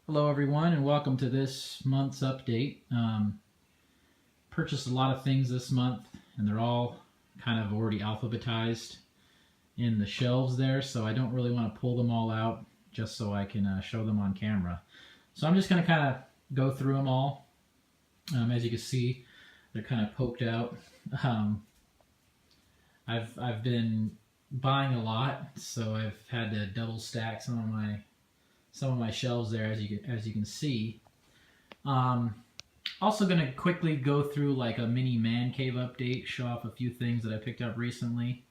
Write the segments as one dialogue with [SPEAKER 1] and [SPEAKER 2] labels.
[SPEAKER 1] Hello everyone and welcome to this month's update. Purchased a lot of things this month and they're all kind of already alphabetized in the shelves there, so I don't really want to pull them all out just so I can show them on camera. So I'm just going to kind of go through them all. As you can see, they're kind of poked out. I've been buying a lot, so I've had to double stack some of my shelves there, as you can see. Also going to quickly go through like a mini man cave update, show off a few things that I picked up recently.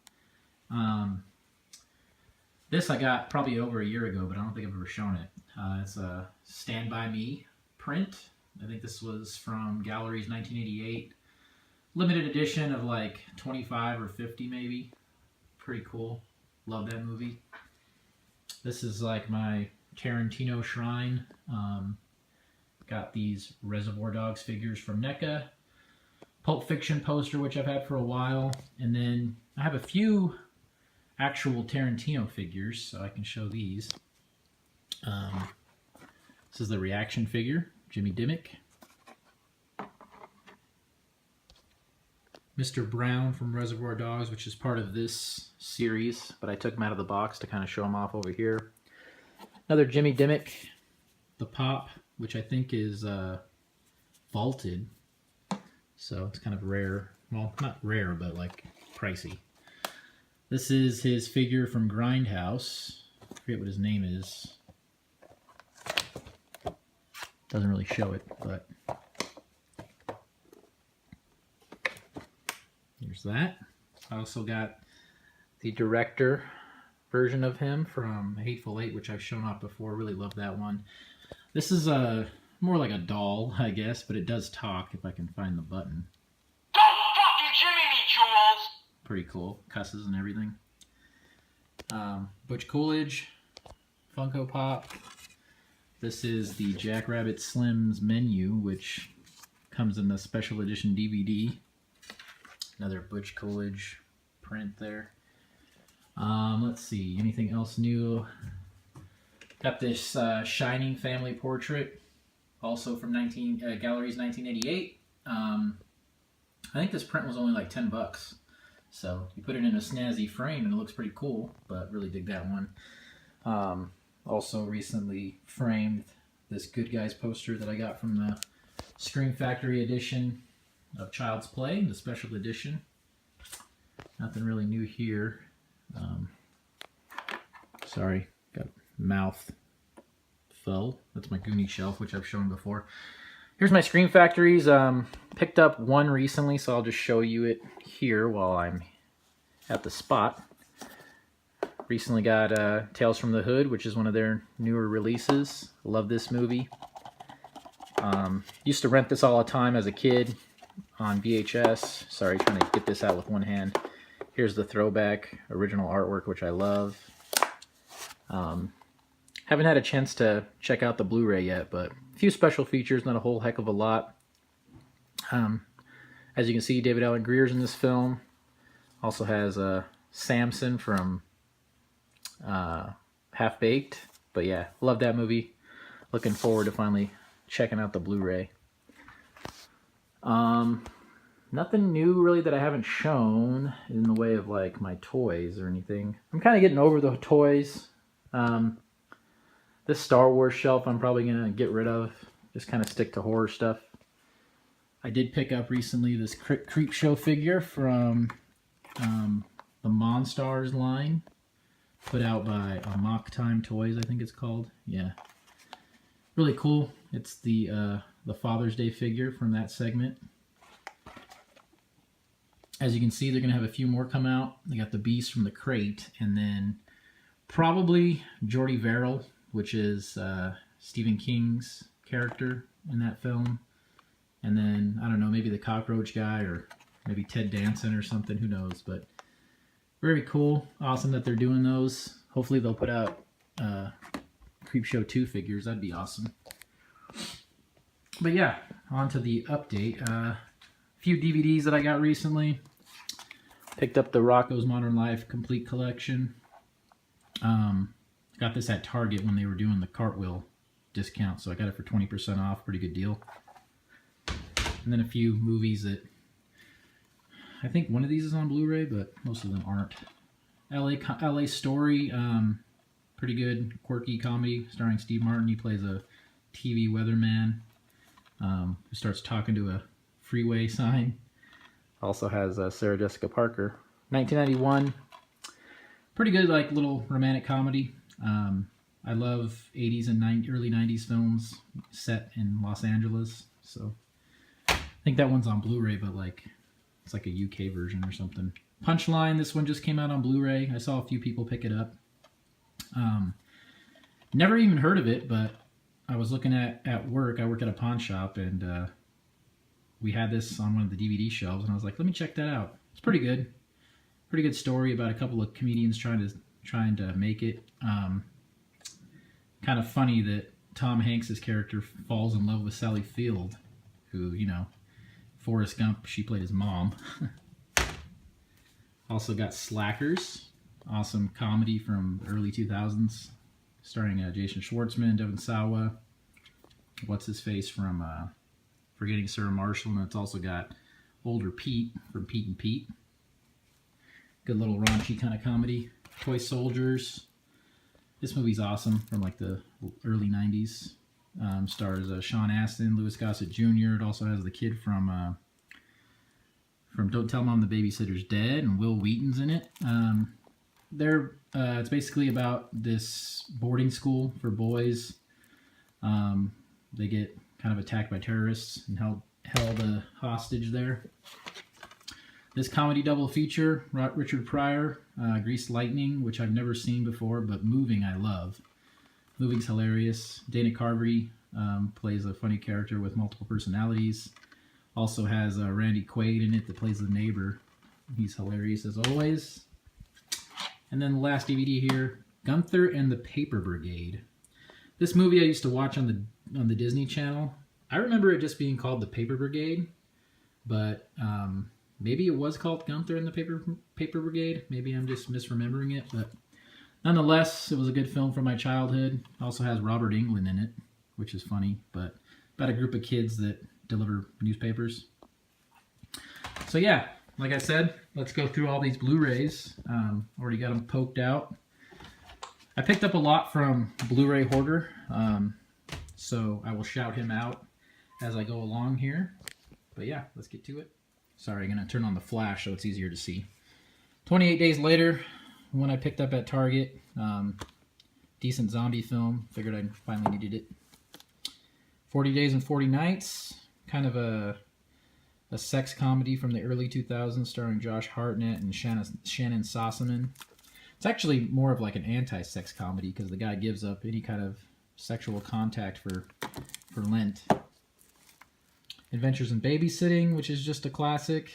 [SPEAKER 1] This I got probably over a year ago, but I don't think I've ever shown it. It's a Stand By Me print. I think this was from Gallery's 1988. Limited edition of like 25 or 50 maybe. Pretty cool. Love that movie. This is like my Tarantino shrine. Got these Reservoir Dogs figures from NECA. Pulp Fiction poster, which I've had for a while. And then I have a few actual Tarantino figures, so I can show these. This is the reaction figure, Jimmy Dimmick. Mr. Brown from Reservoir Dogs, which is part of this series, but I took him out of the box to kind of show him off over here. Another Jimmy Dimmick, the Pop, which I think is vaulted, so it's kind of rare. Well, not rare, but like pricey. This is his figure from Grindhouse. I forget what his name is. Doesn't really show it, but here's that. I also got the director version of him from Hateful Eight, which I've shown off before. Really love that one. This is more like a doll, I guess, but it does talk if I can find the button.
[SPEAKER 2] Don't fucking Jimmy me, Jules!
[SPEAKER 1] Pretty cool. Cusses and everything. Butch Coolidge, Funko Pop. This is the Jackrabbit Slims menu, which comes in the special edition DVD. Another Butch Coolidge print there. Let's see, anything else new? Got this Shining family portrait, also from Gallery's 1988. I think this print was only like 10 bucks. So you put it in a snazzy frame and it looks pretty cool, but really dig that one. Also recently framed this Good Guys poster that I got from the Scream Factory edition of Child's Play, the special edition. Nothing really new here. Sorry, got mouth fell. That's my Goonie shelf, which I've shown before. Here's my Scream Factories. Picked up one recently, so I'll just show you it here while I'm at the spot. Recently got Tales from the Hood, which is one of their newer releases. Love this movie. Used to rent this all the time as a kid on VHS. Sorry, trying to get this out with one hand. Here's the throwback original artwork, which I love. Haven't had a chance to check out the Blu-ray yet, but a few special features, not a whole heck of a lot. As you can see, David Alan Grier's in this film. Also has Samson from Half Baked. But yeah, love that movie. Looking forward to finally checking out the Blu-ray. Nothing new really that I haven't shown in the way of like my toys or anything. I'm kind of getting over the toys. This Star Wars shelf I'm probably going to get rid of. Just kind of stick to horror stuff. I did pick up recently this Creepshow figure from the Monstars line. Put out by Mock Time Toys, I think it's called. Yeah. Really cool. It's the Father's Day figure from that segment. As you can see, they're going to have a few more come out. They got the Beast from the crate, and then probably Jordy Verrill, which is Stephen King's character in that film. And then, I don't know, maybe the Cockroach guy, or maybe Ted Danson or something, who knows. But very cool. Awesome that they're doing those. Hopefully they'll put out Creepshow 2 figures. That'd be awesome. But yeah, on to the update. A few DVDs that I got recently. Picked up the Rocko's Modern Life Complete Collection. Got this at Target when they were doing the cartwheel discount, so I got it for 20% off. Pretty good deal. And then a few movies that I think one of these is on Blu-ray, but most of them aren't. LA Story, pretty good, quirky comedy starring Steve Martin. He plays a TV weatherman who starts talking to a freeway sign. Also has Sarah Jessica Parker. 1991, pretty good, like little romantic comedy. I love 80s and early 90s films set in Los Angeles, so I think that one's on Blu-ray, but like it's like a UK version or something. Punchline, this one just came out on Blu-ray. I saw a few people pick it up. Never even heard of it, but I was looking at work. I work at a pawn shop, and we had this on one of the DVD shelves, and I was like, let me check that out. It's pretty good. Pretty good story about a couple of comedians trying to make it. Kind of funny that Tom Hanks's character falls in love with Sally Field, who, you know, Forrest Gump, she played his mom. Also got Slackers, awesome comedy from the early 2000s, starring Jason Schwartzman, Devon Sawa, what's his face from Forgetting Sarah Marshall, and it's also got older Pete from Pete and Pete. Good little raunchy kind of comedy. Toy Soldiers. This movie's awesome, from like the early 90s. Stars Sean Astin, Louis Gossett Jr. It also has the kid from Don't Tell Mom the Babysitter's Dead, and Will Wheaton's in it. It's basically about this boarding school for boys. They get kind of attacked by terrorists and held hostage there. This comedy double feature, Richard Pryor, Greased Lightning, which I've never seen before, but Moving I love. Moving's hilarious. Dana Carvey plays a funny character with multiple personalities. Also has Randy Quaid in it that plays the neighbor. He's hilarious as always. And then the last DVD here, Gunther and the Paper Brigade. This movie I used to watch on the Disney Channel. I remember it just being called The Paper Brigade, but maybe it was called Gunther and the Paper Brigade. Maybe I'm just misremembering it, but nonetheless, it was a good film from my childhood. It also has Robert Englund in it, which is funny, but about a group of kids that deliver newspapers. So yeah, like I said, let's go through all these Blu-rays. Already got them poked out. I picked up a lot from Blu-ray Hoarder, so I will shout him out as I go along here. But yeah, let's get to it. Sorry, I'm going to turn on the flash so it's easier to see. 28 Days Later, one I picked up at Target. Decent zombie film. Figured I finally needed it. 40 Days and 40 Nights. Kind of a sex comedy from the early 2000s starring Josh Hartnett and Shannon Sossamon. It's actually more of like an anti-sex comedy because the guy gives up any kind of sexual contact for Lent. Adventures in Babysitting, which is just a classic.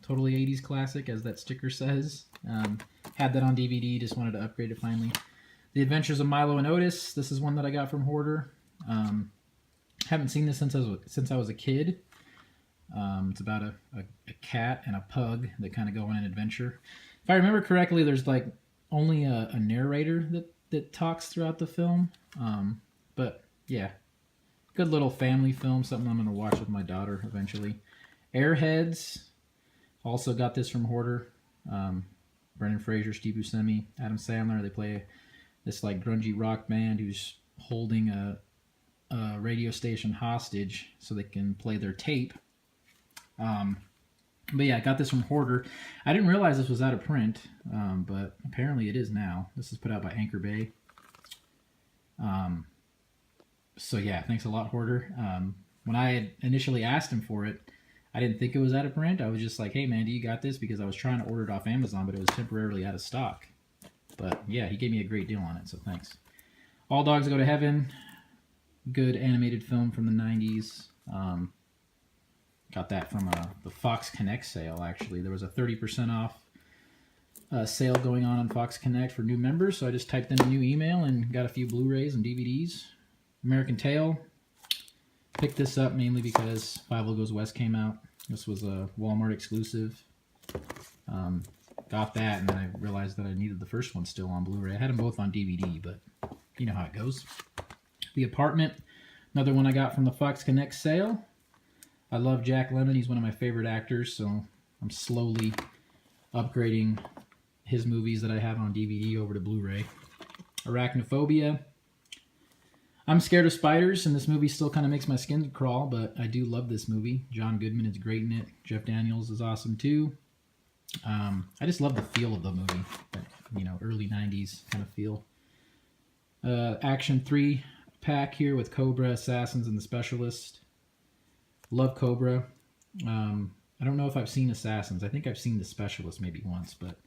[SPEAKER 1] Totally 80s classic, as that sticker says. Had that on DVD, just wanted to upgrade it finally. The Adventures of Milo and Otis. This is one that I got from Hoarder. Haven't seen this since I was a kid. It's about a cat and a pug that kind of go on an adventure. If I remember correctly, there's like only a narrator that talks throughout the film. But yeah, good little family film, something I'm going to watch with my daughter eventually. Airheads, also got this from Hoarder. Brendan Fraser, Steve Buscemi, Adam Sandler. They play this like grungy rock band who's holding a radio station hostage so they can play their tape. But yeah, I got this from Hoarder. I didn't realize this was out of print, but apparently it is now. This is put out by Anchor Bay. So yeah, thanks a lot, Hoarder. When I had initially asked him for it, I didn't think it was out of print. I was just like, hey man, do you got this? Because I was trying to order it off Amazon, but it was temporarily out of stock. But yeah, he gave me a great deal on it, so thanks. All Dogs Go to Heaven. Good animated film from the 90s. Got that from the Fox Connect sale, actually. There was a 30% off sale going on Fox Connect for new members, so I just typed in a new email and got a few Blu-rays and DVDs. American Tail. Picked this up mainly because Five Goes West came out. This was a Walmart exclusive. Got that, and then I realized that I needed the first one still on Blu-ray. I had them both on DVD, but you know how it goes. The Apartment, another one I got from the Fox Connect sale. I love Jack Lemmon. He's one of my favorite actors, so I'm slowly upgrading his movies that I have on DVD over to Blu-ray. Arachnophobia. I'm scared of spiders, and this movie still kind of makes my skin crawl, but I do love this movie. John Goodman is great in it. Jeff Daniels is awesome too. I just love the feel of the movie. That, early 90s kind of feel. Action 3-pack here with Cobra, Assassins, and The Specialist. Love Cobra. I don't know if I've seen Assassins. I think I've seen The Specialist maybe once, but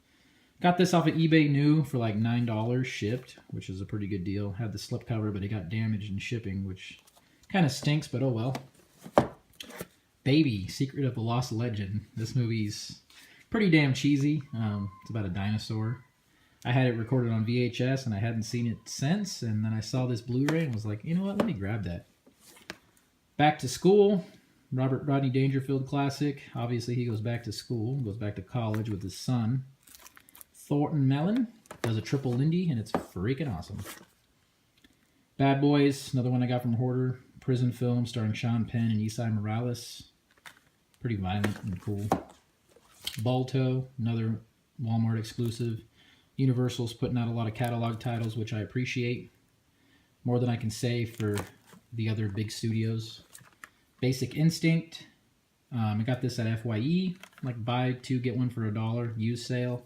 [SPEAKER 1] got this off of eBay new for like $9 shipped, which is a pretty good deal. Had the slipcover, but it got damaged in shipping, which kind of stinks, but oh well. Baby, Secret of the Lost Legend. This movie's pretty damn cheesy. It's about a dinosaur. I had it recorded on VHS, and I hadn't seen it since, and then I saw this Blu-ray and was like, you know what, let me grab that. Back to School. Robert Rodney Dangerfield classic. Obviously, he goes back to school, goes back to college with his son. Thornton Mellon does a triple Lindy, and it's freaking awesome. Bad Boys, another one I got from Hoarder. Prison film starring Sean Penn and Esai Morales. Pretty violent and cool. Balto, another Walmart exclusive. Universal's putting out a lot of catalog titles, which I appreciate. More than I can say for the other big studios. Basic Instinct. I got this at FYE. Like buy two, get one for $1. Used sale.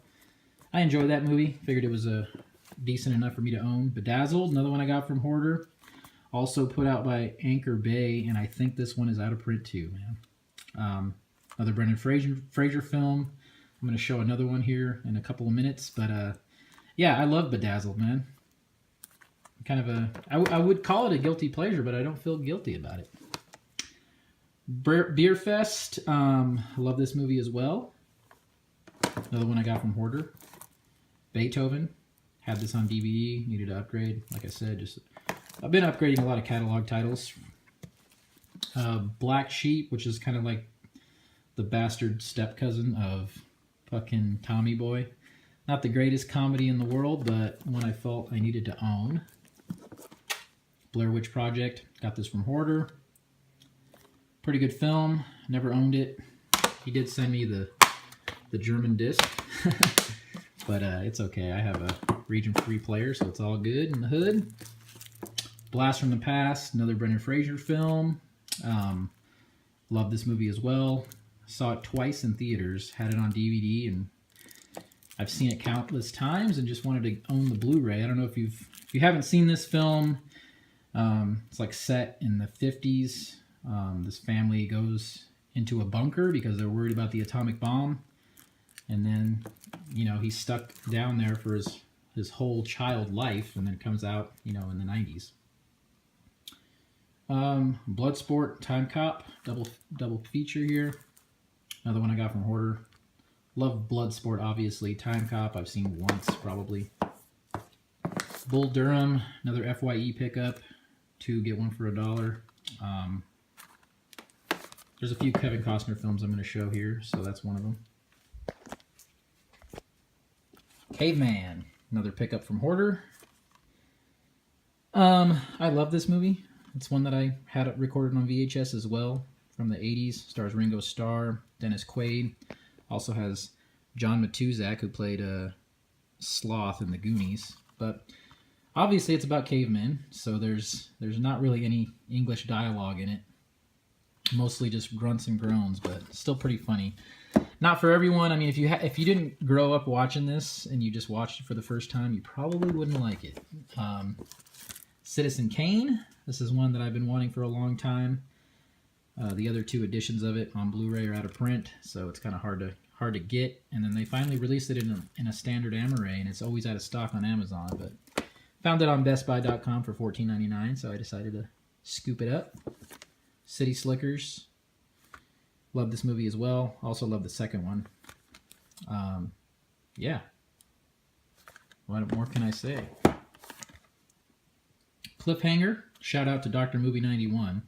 [SPEAKER 1] I enjoyed that movie. Figured it was decent enough for me to own. Bedazzled, another one I got from Hoarder. Also put out by Anchor Bay, and I think this one is out of print too, man. Another Brendan Fraser film. I'm going to show another one here in a couple of minutes. But yeah, I love Bedazzled, man. Kind of I would call it a guilty pleasure, but I don't feel guilty about it. Beer Fest. I love this movie as well. Another one I got from Hoarder. Beethoven. Had this on DVD. Needed to upgrade. Like I said, I've been upgrading a lot of catalog titles. Black Sheep, which is kind of like the bastard step cousin of fucking Tommy Boy. Not the greatest comedy in the world, but one I felt I needed to own. Blair Witch Project. Got this from Hoarder. Pretty good film. Never owned it. He did send me the German disc. But it's okay. I have a region-free player, so it's all good in the hood. Blast from the Past. Another Brendan Fraser film. Love this movie as well. Saw it twice in theaters. Had it on DVD, and I've seen it countless times and just wanted to own the Blu-ray. I don't know if you haven't seen this film. It's like set in the 50s. This family goes into a bunker because they're worried about the atomic bomb. And then, he's stuck down there for his whole child life, and then comes out, in the 90s. Bloodsport, Time Cop, double feature here. Another one I got from Hoarder. Love Bloodsport, obviously. Time Cop, I've seen once, probably. Bull Durham, another FYE pickup. 2, get 1 for $1. There's a few Kevin Costner films I'm going to show here, so that's one of them. Caveman, another pickup from Hoarder. I love this movie. It's one that I had it recorded on VHS as well, from the 80s. Stars Ringo Starr, Dennis Quaid. Also has John Matuzak, who played Sloth in the Goonies. But obviously it's about cavemen, so there's not really any English dialogue in it. Mostly just grunts and groans, but still pretty funny. Not for everyone. I mean, if you didn't grow up watching this and you just watched it for the first time, you probably wouldn't like it. Citizen Kane. This is one that I've been wanting for a long time. The other 2 editions of it on Blu-ray are out of print, so it's kind of hard to get. And then they finally released it in a standard Amaray, and it's always out of stock on Amazon. But found it on BestBuy.com for $14.99, so I decided to scoop it up. City Slickers. Love this movie as well. Also love the second one. Yeah. What more can I say? Cliffhanger. Shout out to Dr. Movie 91.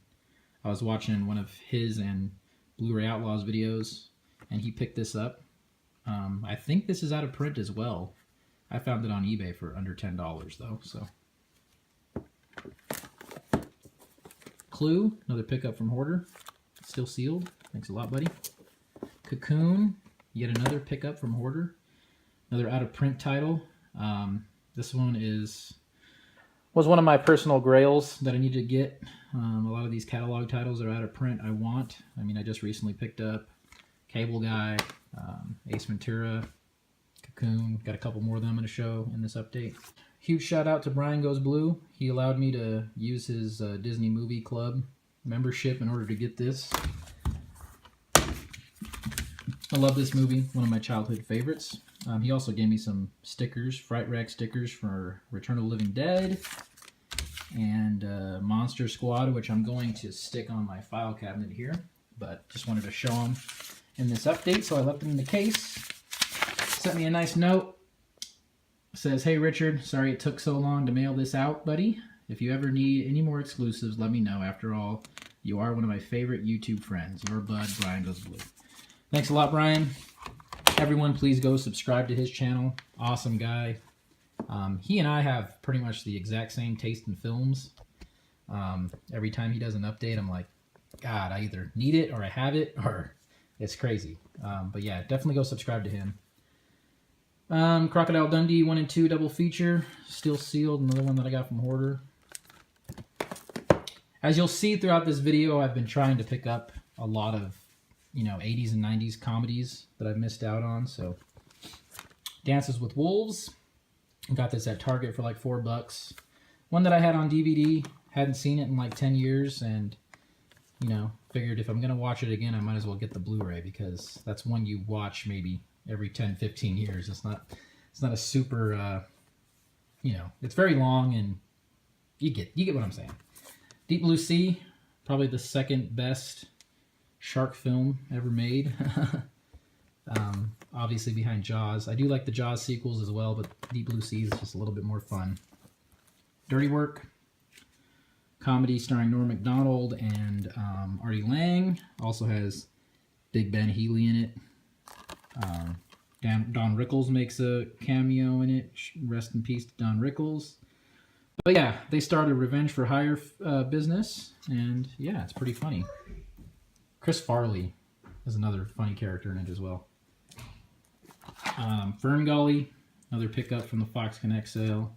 [SPEAKER 1] I was watching one of his and Blu-ray Outlaws videos, and he picked this up. I think this is out of print as well. I found it on eBay for under $10 though. So Clue, another pickup from Hoarder, still sealed. Thanks a lot, buddy. Cocoon, yet another pickup from Hoarder. Another out-of-print title. This one was one of my personal grails that I needed to get. A lot of these catalog titles are out of print. I mean, I just recently picked up Cable Guy, Ace Ventura, Cocoon. Got a couple more of them I'm going to show in this update. Huge shout out to Brian Goes Blue. He allowed me to use his Disney Movie Club membership in order to get this. I love this movie, one of my childhood favorites. He also gave me some stickers, Fright Rag stickers for Return of the Living Dead and Monster Squad, which I'm going to stick on my file cabinet here, but just wanted to show them in this update, so I left them in the case. Sent me a nice note. Says, "Hey Richard, sorry it took so long to mail this out, buddy. If you ever need any more exclusives, let me know. After all, you are one of my favorite YouTube friends. Your bud, Brian Goes Blue." Thanks a lot, Brian. Everyone, please go subscribe to his channel. Awesome guy. He and I have pretty much the exact same taste in films. Every time he does an update, I'm like, God, I either need it or I have it, or it's crazy. But yeah, definitely go subscribe to him. Crocodile Dundee 1 and 2 double feature, still sealed. Another one that I got from Hoarder. As you'll see throughout this video, I've been trying to pick up a lot of 80s and 90s comedies that I've missed out on. So, Dances with Wolves. Got this at Target for like $4. One that I had on DVD. Hadn't seen it in like 10 years, and figured if I'm gonna watch it again, I might as well get the Blu-ray, because that's one you watch maybe every 10-15 years. It's not a super it's very long, and you get what I'm saying. Deep Blue Sea, probably the second best shark film ever made. Obviously behind Jaws. I do like the Jaws sequels as well, but Deep Blue Sea is just a little bit more fun. Dirty Work, comedy starring Norm Macdonald and Artie Lang. Also has Big Ben Healy in it. Don Rickles makes a cameo in it. Rest in peace to Don Rickles. But yeah, they started Revenge for Hire business, and yeah, it's pretty funny. Chris Farley is another funny character in it as well. Ferngully, another pickup from the Fox Connect sale.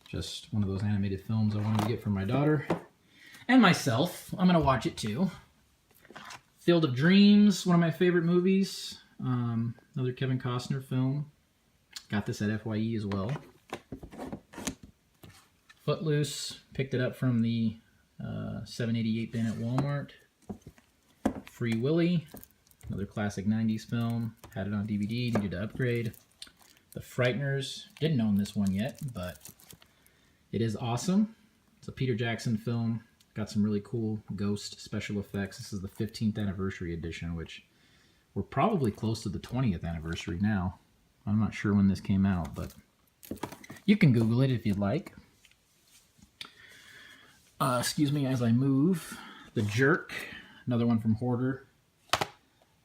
[SPEAKER 1] Just one of those animated films I wanted to get for my daughter and myself. I'm going to watch it too. Field of Dreams, one of my favorite movies. Another Kevin Costner film. Got this at FYE as well. Footloose, picked it up from the 788 bin at Walmart. Free Willy, another classic 90s film. Had it on DVD, needed to upgrade. The Frighteners, didn't own this one yet, but it is awesome. It's a Peter Jackson film. Got some really cool ghost special effects. This is the 15th anniversary edition, which we're probably close to the 20th anniversary now. I'm not sure when this came out, but you can Google it if you'd like. Excuse me as I move. The Jerk, another one from Hoarder.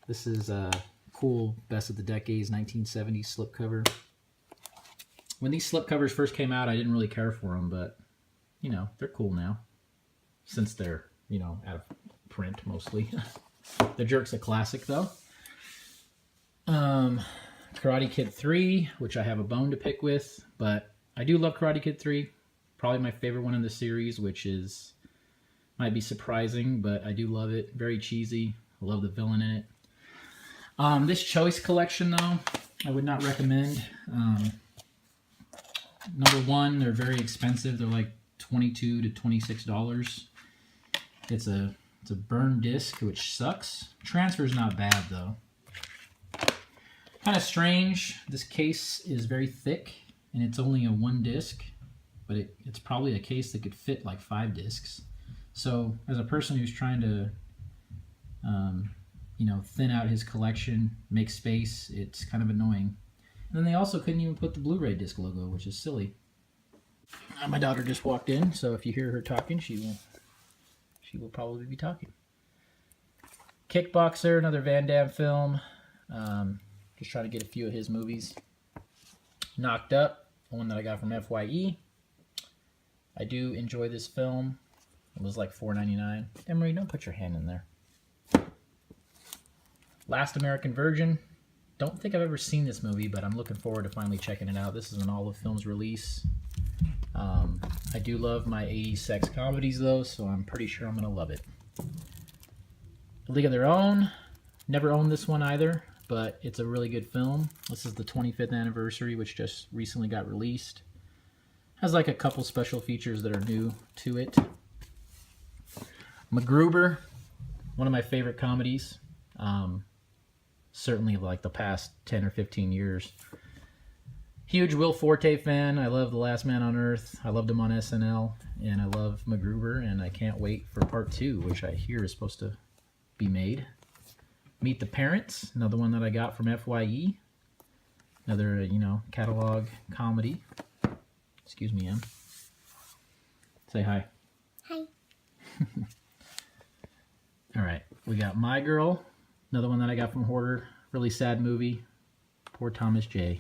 [SPEAKER 1] This is a cool Best of the Decades 1970s slipcover. When these slipcovers first came out, I didn't really care for them, but they're cool now, since they're out of print mostly. The Jerk's a classic though. Karate Kid 3, which I have a bone to pick with, but I do love Karate Kid 3. Probably my favorite one in the series, which might be surprising, but I do love it. Very cheesy. I love the villain in it. This Choice collection, though, I would not recommend. Number one, they're very expensive. They're like $22 to $26. It's a burn disc, which sucks. Transfer's not bad, though. Kind of strange. This case is very thick, and it's only a 1 disc, but it's probably a case that could fit like 5 discs. So, as a person who's trying to thin out his collection, make space, it's kind of annoying. And then they also couldn't even put the Blu-ray disc logo, which is silly. My daughter just walked in, so if you hear her talking, she will probably be talking. Kickboxer, another Van Damme film. Just trying to get a few of his movies. Knocked Up, the one that I got from FYE. I do enjoy this film. It was like $4.99. Emery, don't put your hand in there. Last American Virgin. Don't think I've ever seen this movie, but I'm looking forward to finally checking it out. This is an Olive Films release. I do love my 80s sex comedies, though, so I'm pretty sure I'm going to love it. A League of Their Own. Never owned this one either, but it's a really good film. This is the 25th anniversary, which just recently got released. Has like a couple special features that are new to it. MacGruber, one of my favorite comedies. Certainly like the past 10 or 15 years. Huge Will Forte fan. I love The Last Man on Earth. I loved him on SNL, and I love MacGruber, and I can't wait for part 2, which I hear is supposed to be made. Meet the Parents, another one that I got from FYE. Another, catalog comedy. Excuse me, Em. Say hi.
[SPEAKER 3] Hi.
[SPEAKER 1] All right, we got My Girl, another one that I got from Hoarder. Really sad movie. Poor Thomas J.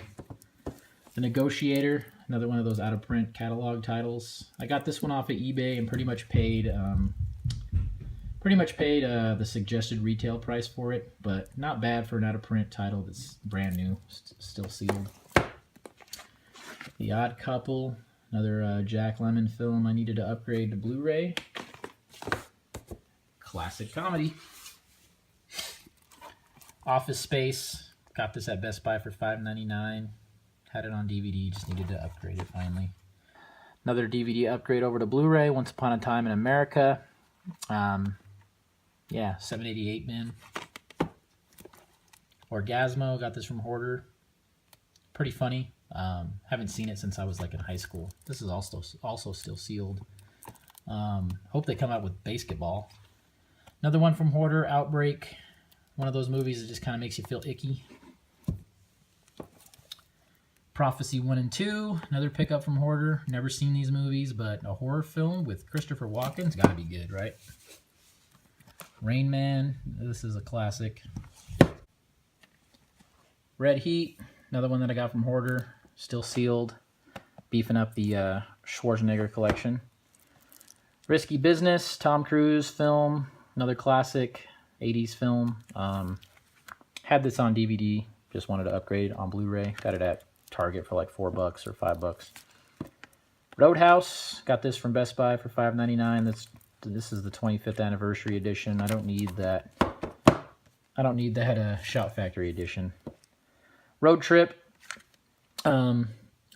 [SPEAKER 1] The Negotiator, another one of those out-of-print catalog titles. I got this one off of eBay and pretty much paid the suggested retail price for it, but not bad for an out-of-print title that's brand new, still sealed. The Odd Couple, another Jack Lemmon film I needed to upgrade to Blu-ray. Classic comedy. Office Space, got this at Best Buy for $5.99. Had it on DVD, just needed to upgrade it finally. Another DVD upgrade over to Blu-ray, Once Upon a Time in America. Yeah, 788 man. Orgasmo, got this from Hoarder. Pretty funny. Haven't seen it since I was like in high school. This is also still sealed. Hope they come out with Basketball. Another one from Hoarder, Outbreak. One of those movies that just kind of makes you feel icky. Prophecy 1 and 2, another pickup from Hoarder. Never seen these movies, but a horror film with Christopher Walken's got to be good, right? Rain Man, this is a classic. Red Heat, another one that I got from Hoarder, still sealed. Beefing up the Schwarzenegger collection. Risky Business, Tom Cruise film, another classic 80s film. Had this on DVD, just wanted to upgrade it on Blu-ray. Got it at Target for like $4 or $5. Roadhouse, got this from Best Buy for $5.99. This is the 25th anniversary edition. I don't need that. I don't need that Shout Factory edition. Road Trip. I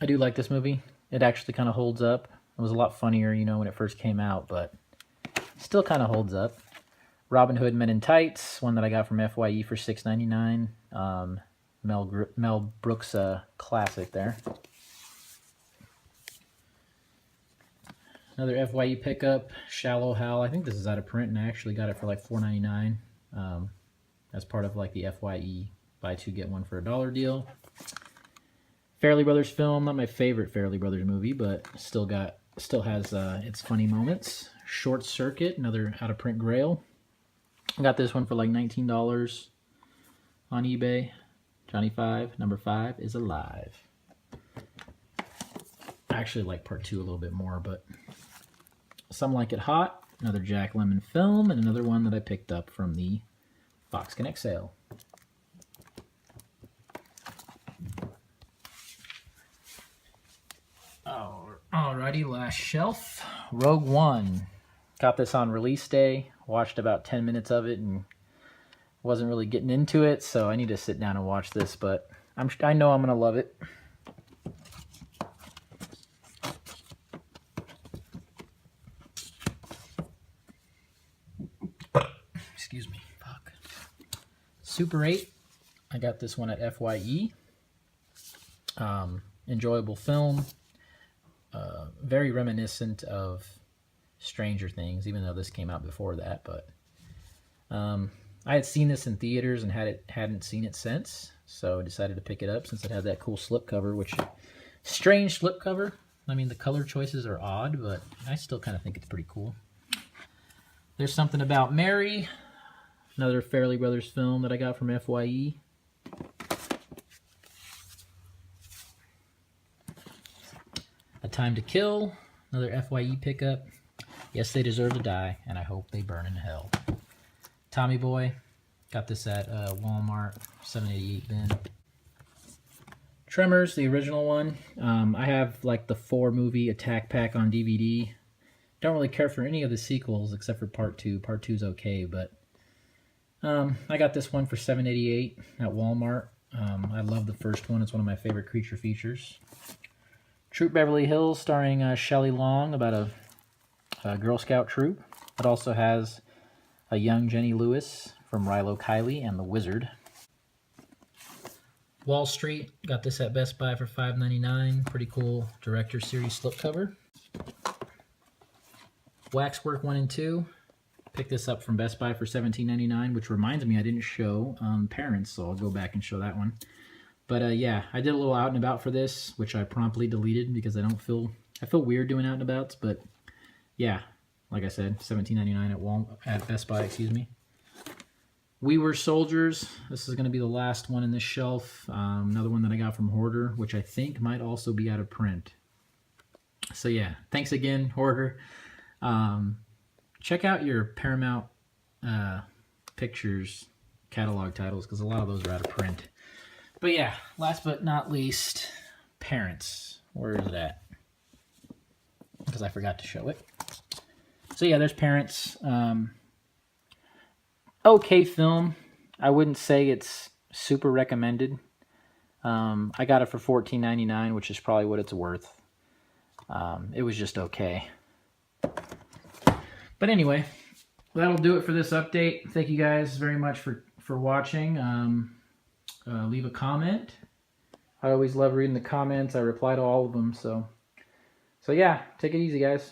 [SPEAKER 1] do like this movie. It actually kind of holds up. It was a lot funnier, when it first came out, but still kind of holds up. Robin Hood Men in Tights, one that I got from FYE for $6.99. Mel Brooks classic there. Another FYE pickup, Shallow Hal. I think this is out of print, and I actually got it for like $4.99 as part of like the FYE buy two get one for $1 deal. Fairly Brothers film, not my favorite Fairly Brothers movie, but still has its funny moments. Short Circuit, another out of print Grail. I got this one for like $19 on eBay. Johnny 5, number 5 is alive. I actually like part 2 a little bit more, but Some Like It Hot, another Jack Lemmon film, and another one that I picked up from the Fox Connect sale. Alrighty, last shelf. Rogue One. Got this on release day. Watched about 10 minutes of it and wasn't really getting into it, so I need to sit down and watch this, but I know I'm going to love it. Excuse me. Fuck. Super 8. I got this one at FYE. Enjoyable film. Very reminiscent of Stranger Things, even though this came out before that, but I had seen this in theaters and hadn't seen it since, so I decided to pick it up since it had that cool slipcover, which, strange slipcover. I mean, the color choices are odd, but I still kind of think it's pretty cool. There's Something About Mary, another Fairly Brothers film that I got from FYE. A Time to Kill, another FYE pickup. Yes, they deserve to die, and I hope they burn in hell. Tommy Boy, got this at Walmart, $7.88 bin. Tremors, the original one. I have like the 4-movie attack pack on DVD. Don't really care for any of the sequels except for Part 2. Part 2's okay, but I got this one for $7.88 at Walmart. I love the first one. It's one of my favorite creature features. Troop Beverly Hills, starring Shelley Long, about a Girl Scout troop. It also has a young Jenny Lewis from Rilo Kiley and the Wizard. Wall Street, got this at Best Buy for $5.99. Pretty cool Director Series slipcover. Waxwork 1 and 2. Picked this up from Best Buy for $17.99, which reminds me I didn't show Parents, so I'll go back and show that one. But yeah, I did a little out and about for this, which I promptly deleted because I feel weird doing out and abouts. But yeah, like I said, $17.99 at Best Buy, excuse me. We Were Soldiers. This is going to be the last one in this shelf. Another one that I got from Hoarder, which I think might also be out of print. So yeah, thanks again, Hoarder. Check out your Paramount Pictures catalog titles, because a lot of those are out of print. But yeah, last but not least, Parents. Where is it at? Because I forgot to show it. So yeah, there's Parents. Okay film. I wouldn't say it's super recommended. I got it for $14.99, which is probably what it's worth. It was just okay. But anyway, that'll do it for this update. Thank you guys very much for watching. Leave a comment. I always love reading the comments. I reply to all of them. So yeah, take it easy, guys.